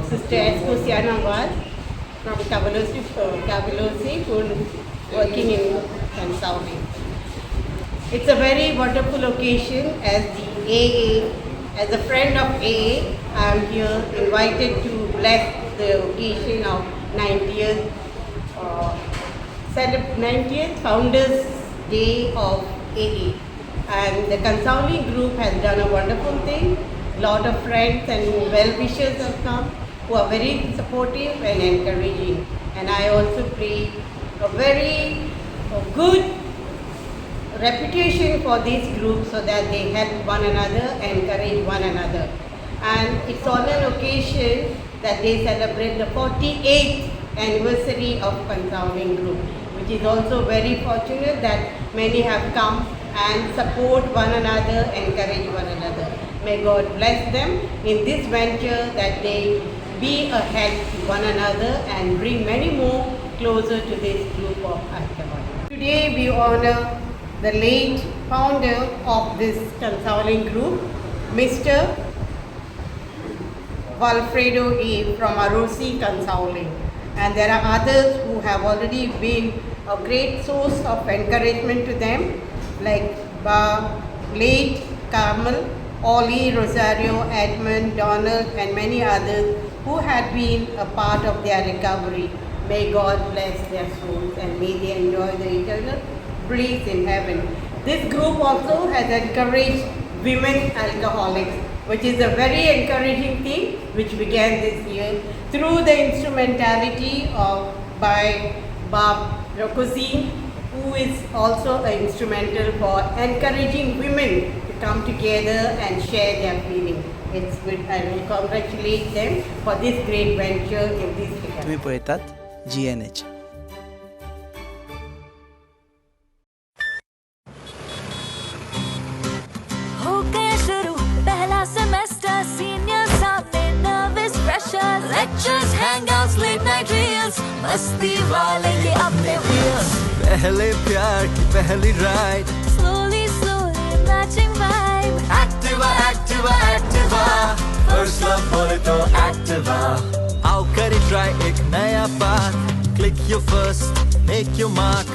Sister Escosiana was from Caballosi, working in Consauli. It's a very wonderful occasion as the AA, as a friend of AA, I am here invited to bless the occasion of 90th, 90th Founders Day of AA. And the Consauli group has done a wonderful thing. Lot of friends and well-wishers have come who are very supportive and encouraging. And I also pray a very good reputation for this group so that they help one another, encourage one another. And it's on an occasion that they celebrate the 48th anniversary of Consauli Group, which is also very fortunate that many have come and support one another, encourage one another. May God bless them in this venture, that they be a help to one another and bring many more closer to this group of Ashtavan. Today we honor the late founder of this Consauli Group, Mr. Valfredo A. from Arosi Consauli. And there are others who have already been a great source of encouragement to them, like late Carmel, Ollie, Rosario, Edmund, Donald, and many others who had been a part of their recovery. May God bless their souls and may they enjoy the eternal bliss in heaven. This group also has encouraged women alcoholics, which is a very encouraging thing which began this year through the instrumentality by Bob Rocozine, who is also instrumental for encouraging women to come together and share their feelings. It's good. I will congratulate them for this great venture in this year. तुम्ही पळतात GNH. हो गया शुरू पहला semester, senior सामने nervous pressure, lectures, hangouts, late night reels, मस्ती वाले ये अपने व्हील्स, पहले प्यार की पहली ride, slowly slowly matching vibe, Activa Activa Activa, first love बोले तो एक्टिवा, आओ करें ट्राई एक नया path, click your first, make your mark,